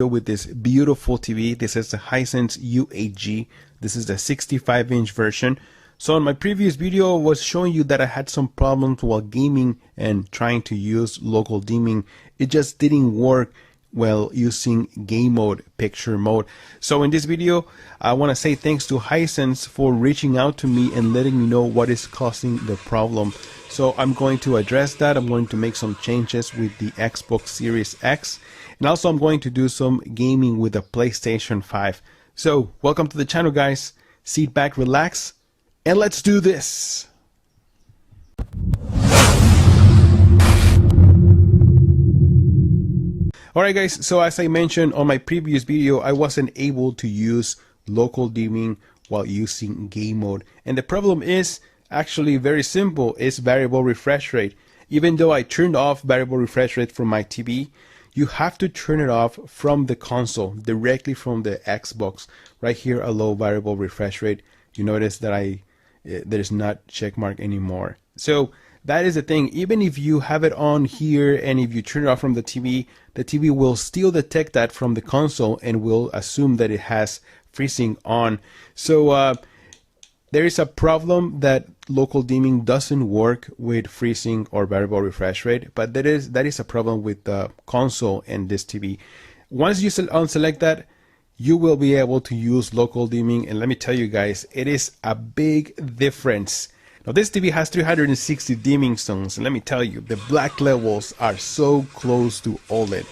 With this beautiful TV. This is the Hisense U8G. This is the 65-inch version. So in my previous video, I was showing you that I had some problems while gaming and trying to use local dimming. It just didn't work while using game mode, picture mode. So in this video, I want to say thanks to Hisense for reaching out to me and letting me know what is causing the problem. So I'm going to address that. I'm going to make some changes with the Xbox Series X. And also I'm going to do some gaming with the PlayStation 5. So welcome to the channel, guys. Sit back, relax, and let's do this. Alright guys, so as I mentioned on my previous video, I wasn't able to use local dimming while using game mode. And the problem is actually very simple. It's variable refresh rate. Even though I turned off variable refresh rate from my TV, you have to turn it off from the console, directly from the Xbox. Right here, a low variable refresh rate. You notice that there's not check mark anymore. So that is the thing. Even if you have it on here and if you turn it off from the TV will still detect that from the console and will assume that it has freezing on. So there is a problem that local dimming doesn't work with freezing or variable refresh rate, but that is a problem with the console and this TV. Once you unselect that, you will be able to use local dimming, and let me tell you guys, it is a big difference. Now this TV has 360 dimming zones, and let me tell you, the black levels are so close to OLED.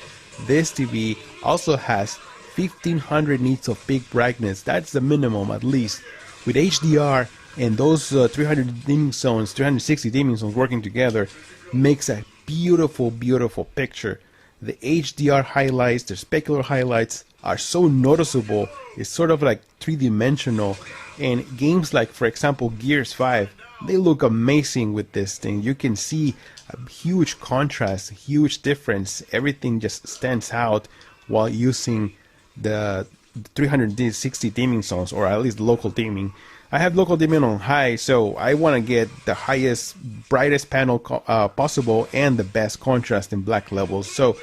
This TV also has 1500 nits of peak brightness. That's the minimum, at least. With HDR and those 360 dimming zones working together, makes a beautiful, beautiful picture. The HDR highlights, the specular highlights are so noticeable. It's sort of like three-dimensional. And games like, for example, Gears 5, they look amazing with this thing. You can see a huge contrast, huge difference. Everything just stands out while using the 360 dimming zones, or at least local dimming. I have local dimming on high, so I want to get the highest, brightest panel possible and the best contrast in black levels. So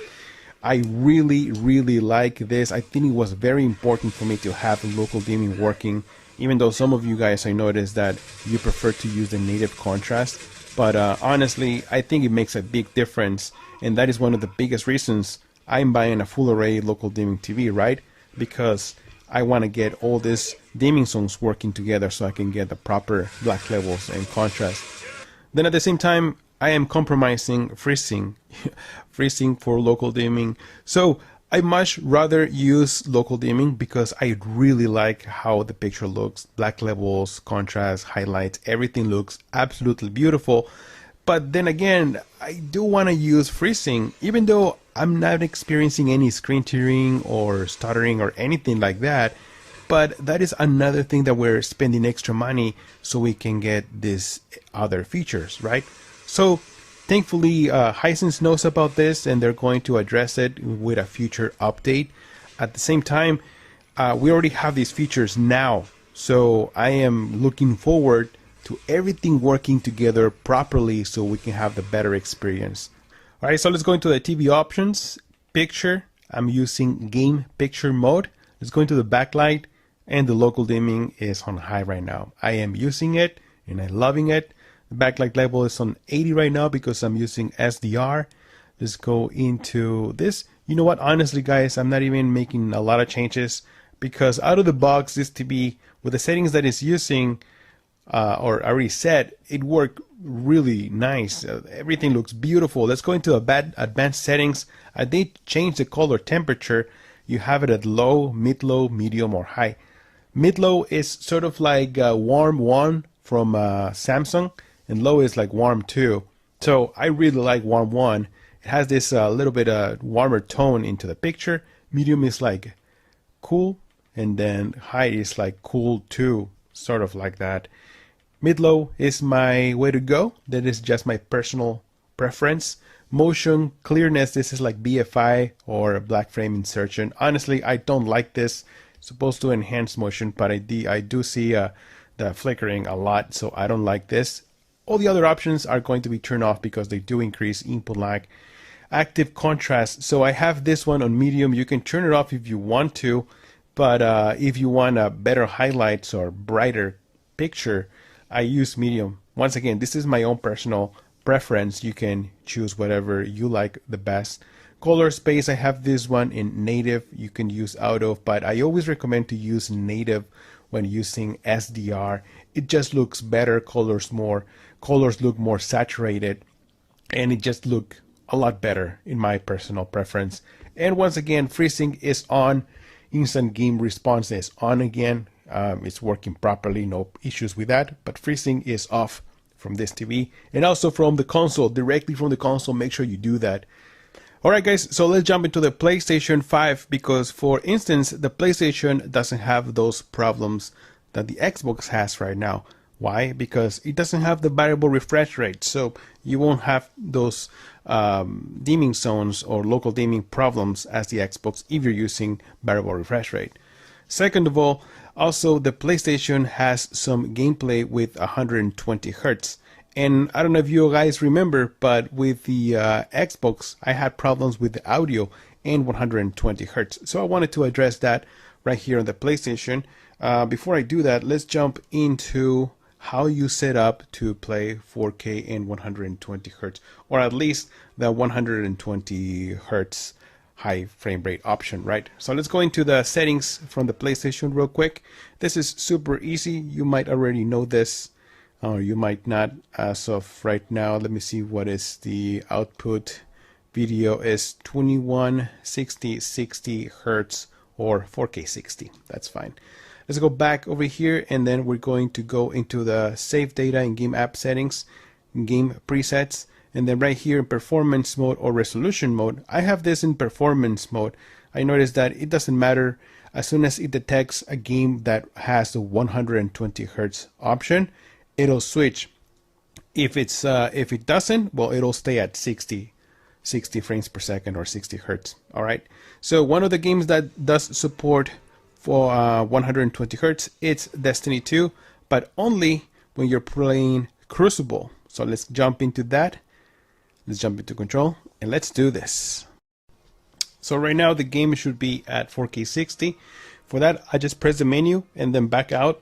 I really, really like this. I think it was very important for me to have local dimming working, even though some of you guys, I noticed that you prefer to use the native contrast. But honestly, I think it makes a big difference, and that is one of the biggest reasons I'm buying a full array local dimming TV, right? Because I want to get all these dimming zones working together so I can get the proper black levels and contrast. Then at the same time, I am compromising freezing for local dimming. So I much rather use local dimming because I really like how the picture looks. Black levels, contrast, highlights, everything looks absolutely beautiful. But then again, I do want to use freezing, even though I'm not experiencing any screen tearing or stuttering or anything like that. But that is another thing that we're spending extra money so we can get these other features, right? So thankfully, Hisense knows about this and they're going to address it with a future update. At the same time, we already have these features now. So I am looking forward to everything working together properly so we can have the better experience. All right, so let's go into the TV options. Picture, I'm using game picture mode. Let's go into the backlight, and the local dimming is on high right now. I am using it and I'm loving it. The backlight level is on 80 right now because I'm using SDR. Let's go into this. You know what, honestly guys, I'm not even making a lot of changes because out of the box, this TV with the settings that it's using or already set, it worked really nice. Everything looks beautiful. Let's go into advanced settings. I did change the color temperature. You have it at low, mid-low, medium, or high. Mid-low is sort of like warm 1 from Samsung, and low is like warm 2. So I really like warm 1. It has this little bit warmer tone into the picture. Medium is like cool, and then high is like cool 2, sort of like that. Mid-low is my way to go. That is just my personal preference. Motion clearness, this is like BFI or black frame insertion. Honestly, I don't like this. It's supposed to enhance motion, but I do see the flickering a lot, so I don't like this. All the other options are going to be turned off because they do increase input lag. active contrast. So I have this one on medium. You can turn it off if you want to, but if you want a better highlights or brighter picture, I use medium. Once again, this is my own personal preference. You can choose whatever you like the best. Color space, I have this one in native. You can use out of, but I always recommend to use native when using SDR. It just looks better. Colors look more saturated, and it just look a lot better in my personal preference. And once again, freezing is on. Instant game response is on again. It's working properly, no issues with that, but freezing is off from this TV, and also from the console, directly from the console. Make sure you do that. Alright guys, so let's jump into the PlayStation 5, because for instance, the PlayStation doesn't have those problems that the Xbox has right now. Why? Because it doesn't have the variable refresh rate, so you won't have those dimming zones or local dimming problems as the Xbox if you're using variable refresh rate. Second of all, also the PlayStation has some gameplay with 120 Hz. And I don't know if you guys remember, but with the Xbox, I had problems with the audio and 120 Hz. So I wanted to address that right here on the PlayStation. Before I do that, let's jump into how you set up to play 4K and 120 Hz, or at least the 120 Hz high frame rate option, right? So let's go into the settings from the PlayStation real quick. This is super easy. You might already know this, or you might not as of right now. Let me see, what is the output. Video is 2160 60 Hertz or 4K 60. That's fine. Let's go back over here, and then we're going to go into the save data in game app settings, game presets, and then right here in performance mode or resolution mode. I have this in performance mode. I noticed that it doesn't matter. As soon as it detects a game that has the 120 Hertz option, it'll switch. If it doesn't, well, it'll stay at 60 frames per second or 60 Hertz. All right. So one of the games that does support for 120 Hertz, it's Destiny 2, but only when you're playing Crucible. So let's jump into that. Let's jump into control and let's do this. So right now the game should be at 4K 60. For that, I just press the menu and then back out,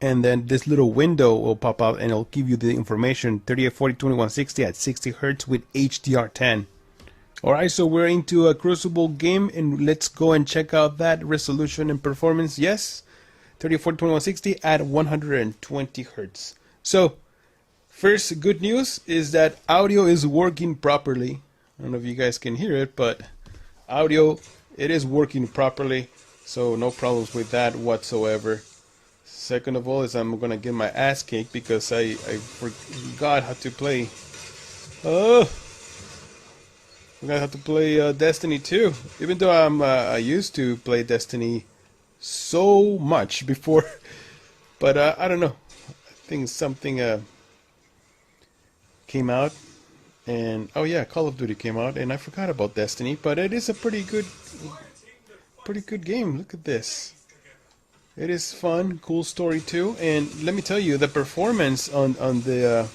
and then this little window will pop up and it'll give you the information 3840 2160 at 60 Hertz with HDR10. Alright, so we're into a Crucible game, and let's go and check out that resolution and performance. Yes, 3840 2160 at 120 Hertz. So first good news is that audio is working properly. I don't know if you guys can hear it, but audio, it is working properly, so no problems with that whatsoever. Second of all is I'm gonna get my ass kicked because I forgot how to play Destiny 2, even though I used to play Destiny so much before. But I don't know, I think something came out, and oh yeah, Call of Duty came out, and I forgot about Destiny. But it is a pretty good game. Look at this. It is fun, cool story too, and let me tell you, the performance on the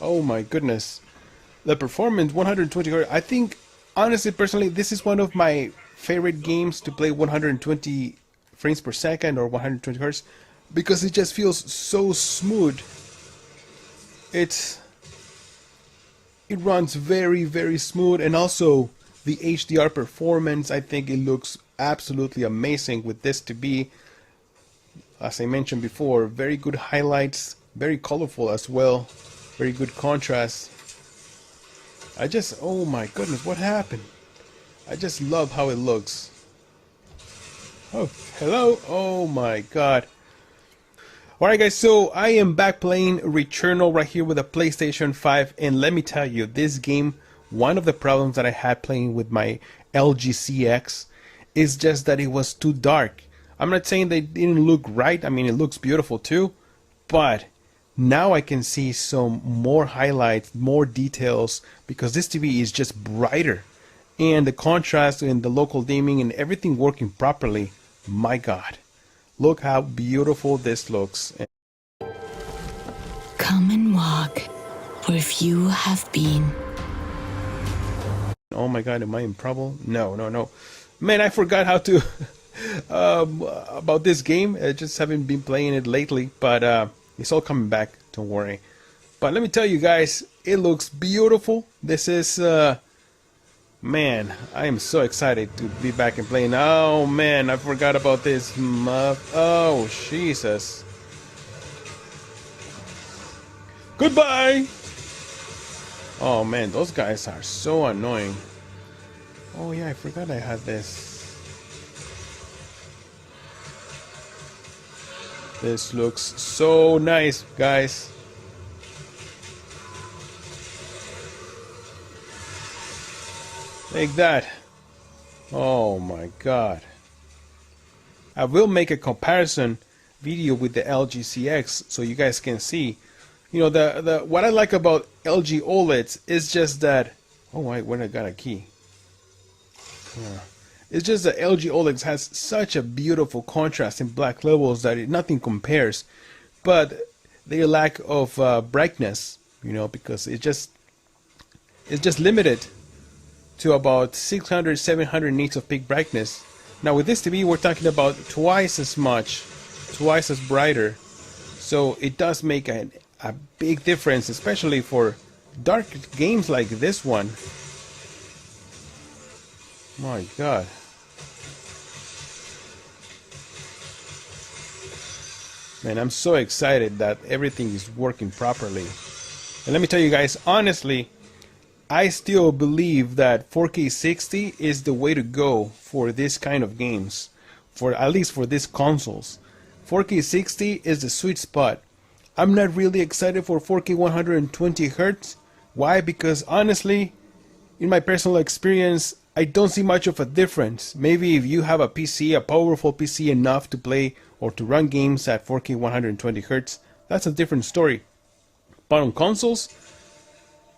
oh my goodness, the performance 120 Hz. I think honestly, personally, this is one of my favorite games to play 120 frames per second or 120 Hz, because it just feels so smooth. It runs very, very smooth, and also the HDR performance, I think it looks absolutely amazing with this to be, as I mentioned before, very good highlights, very colorful as well, very good contrast. Oh my goodness, what happened? I just love how it looks. Oh, hello. Oh my god. Alright guys, so I am back playing Returnal right here with a PlayStation 5, and let me tell you, this game, one of the problems that I had playing with my LG CX is just that it was too dark. I'm not saying they didn't look right, I mean it looks beautiful too, but now I can see some more highlights, more details, because this TV is just brighter, and the contrast and the local dimming and everything working properly. My god, look how beautiful this looks. Come and walk where few have been. Oh my god, am I in trouble? No, no, no. Man, I forgot how to about this game. I just haven't been playing it lately, but it's all coming back, don't worry. But let me tell you guys, it looks beautiful. This is man, I am so excited to be back and playing. Oh man, I forgot about this. Oh Jesus. Goodbye. Oh man, those guys are so annoying. Oh yeah, I forgot I had this. This looks so nice, guys. Like that. Oh my god. I will make a comparison video with the LG CX so you guys can see. You know, the what I like about LG OLEDs is just that. Oh wait, when I got a key. Yeah. It's just that LG OLEDs has such a beautiful contrast in black levels that nothing compares. But their lack of brightness, you know, because it's just limited to about 600, 700 nits of peak brightness. Now with this TV, we're talking about twice as much, twice as brighter. So it does make a big difference, especially for dark games like this one. My god. Man, I'm so excited that everything is working properly. And let me tell you guys, honestly, I still believe that 4K 60 is the way to go for this kind of games, for at least for these consoles. 4K 60 is the sweet spot. I'm not really excited for 4K 120 Hz. Why? Because honestly, in my personal experience, I don't see much of a difference. Maybe if you have a PC, a powerful PC enough to play or to run games at 4K 120 Hz, that's a different story. But on consoles,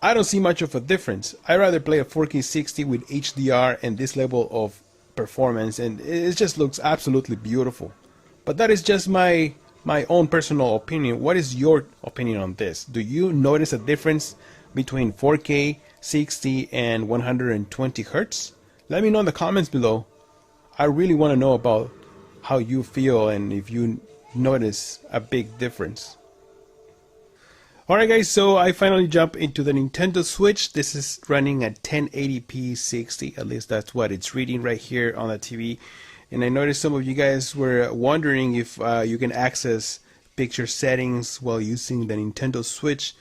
I don't see much of a difference. I rather play a 4K 60 with HDR and this level of performance, and it just looks absolutely beautiful. But that is just my own personal opinion. What is your opinion on this? Do you notice a difference between 4K 60 and 120 Hz? Let me know in the comments below. I really want to know about how you feel and if you notice a big difference. Alright guys, so I finally jumped into the Nintendo Switch. This is running at 1080p 60, at least that's what it's reading right here on the TV. And I noticed some of you guys were wondering if you can access picture settings while using the Nintendo Switch.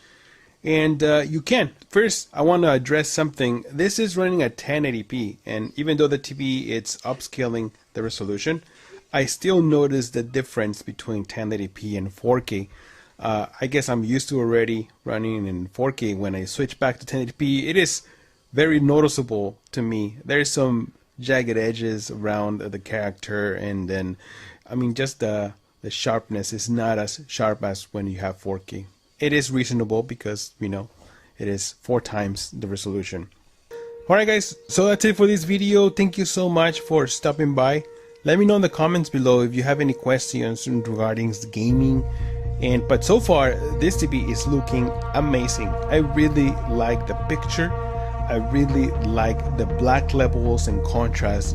And you can. First, I want to address something. This is running at 1080p, and even though the TV it's upscaling the resolution, I still notice the difference between 1080p and 4K. I guess I'm used to already running in 4K. When I switch back to 1080p, it is very noticeable to me. There's some jagged edges around the character, and then, I mean, just the sharpness is not as sharp as when you have 4K. It is reasonable because, you know, it is 4 times the resolution. Alright guys, so that's it for this video. Thank you so much for stopping by. Let me know in the comments below if you have any questions regarding the gaming. But so far, this TV is looking amazing. I really like the picture. I really like the black levels and contrast.